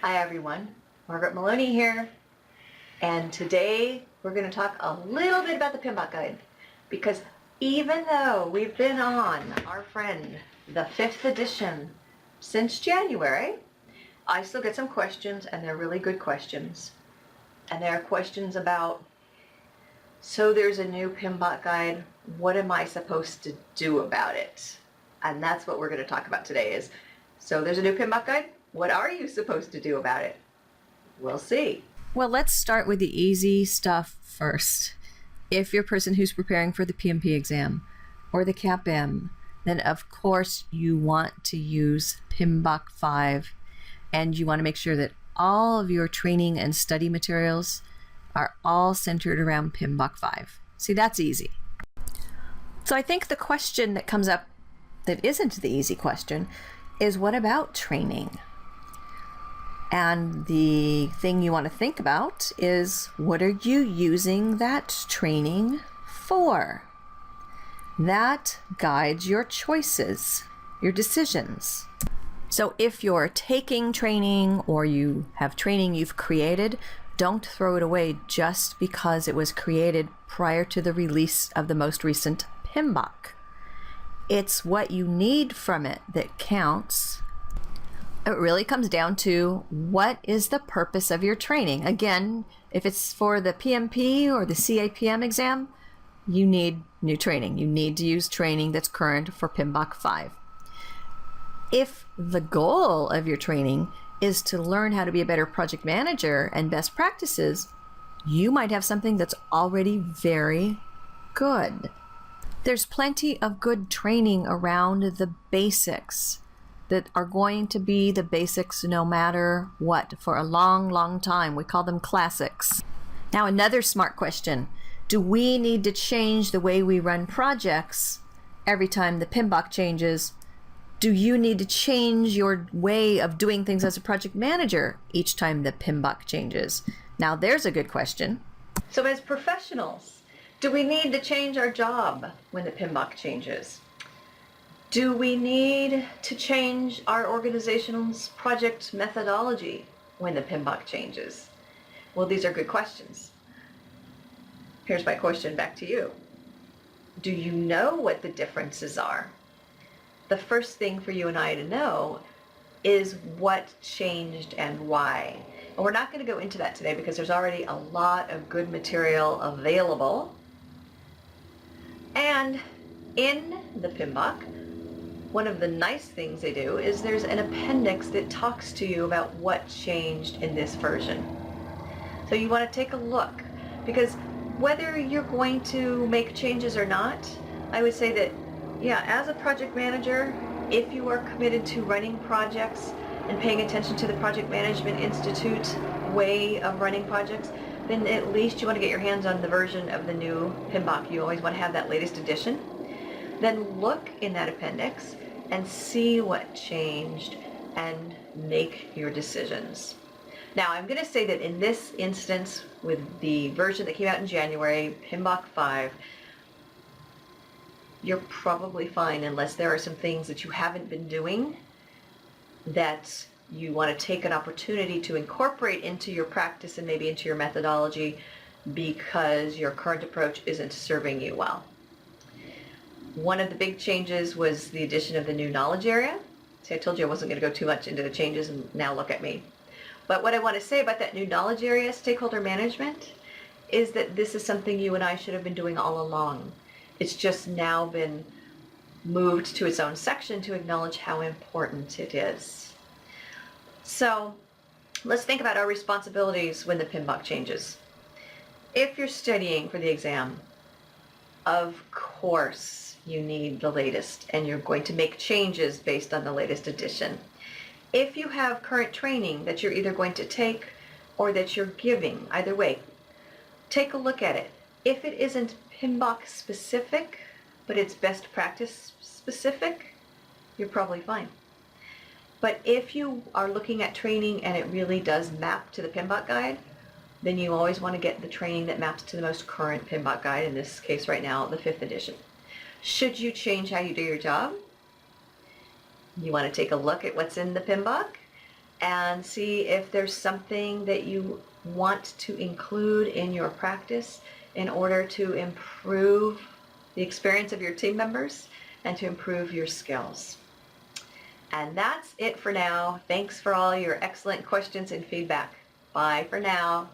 Hi everyone, Margaret Maloney here, and today we're going to talk a little bit about the PMBOK guide, because even though we've been on our friend, the 5th edition, since January, I still get some questions, and they're really good questions. And there are questions about, so there's a new PMBOK guide, what am I supposed to do about it? And that's what we're going to talk about today is, so there's a new PMBOK guide, what are you supposed to do about it? We'll see. Well, let's start with the easy stuff first. If you're a person who's preparing for the PMP exam or the CAPM, then of course you want to use PMBOK 5, and you want to make sure that all of your training and study materials are all centered around PMBOK 5. See, that's easy. So I think the question that comes up that isn't the easy question is, what about training? And the thing you want to think about is, what are you using that training for? That guides your choices, your decisions. So if you're taking training or you have training you've created, don't throw it away just because it was created prior to the release of the most recent PMBOK. It's what you need from it that counts. It really comes down to, what is the purpose of your training? Again, if it's for the PMP or the CAPM exam, you need new training. You need to use training that's current for PMBOK 5. If the goal of your training is to learn how to be a better project manager and best practices, you might have something that's already very good. There's plenty of good training around the basics that are going to be the basics no matter what for a long, long time. We call them classics. Now, another smart question. Do we need to change the way we run projects every time the PMBOK changes? Do you need to change your way of doing things as a project manager each time the PMBOK changes? Now, there's a good question. So as professionals, do we need to change our job when the PMBOK changes? Do we need to change our organization's project methodology when the PMBOK changes? Well, these are good questions. Here's my question back to you. Do you know what the differences are? The first thing for you and I to know is what changed and why. And we're not going to go into that today because there's already a lot of good material available. And in the PMBOK, one of the nice things they do is there's an appendix that talks to you about what changed in this version. So you want to take a look, because whether you're going to make changes or not, I would say that, yeah, as a project manager, if you are committed to running projects and paying attention to the Project Management Institute way of running projects, then at least you want to get your hands on the version of the new PMBOK. You always want to have that latest edition. Then look in that appendix and see what changed and make your decisions. Now, I'm going to say that in this instance, with the version that came out in January, PMBOK 5, you're probably fine unless there are some things that you haven't been doing that you want to take an opportunity to incorporate into your practice and maybe into your methodology because your current approach isn't serving you well. One of the big changes was the addition of the new knowledge area. See, I told you I wasn't going to go too much into the changes, and now look at me. But what I want to say about that new knowledge area, stakeholder management, is that this is something you and I should have been doing all along. It's just now been moved to its own section to acknowledge how important it is. So let's think about our responsibilities when the PMBOK changes. If you're studying for the exam, of course you need the latest, and you're going to make changes based on the latest edition. If you have current training that you're either going to take or that you're giving, either way, take a look at it. If it isn't PMBOK specific, but it's best practice specific, you're probably fine. But if you are looking at training and it really does map to the PMBOK guide, then you always want to get the training that maps to the most current PMBOK guide, in this case right now, the 5th edition. Should you change how you do your job? You want to take a look at what's in the PMBOK and see if there's something that you want to include in your practice in order to improve the experience of your team members and to improve your skills. And that's it for now. Thanks for all your excellent questions and feedback. Bye for now.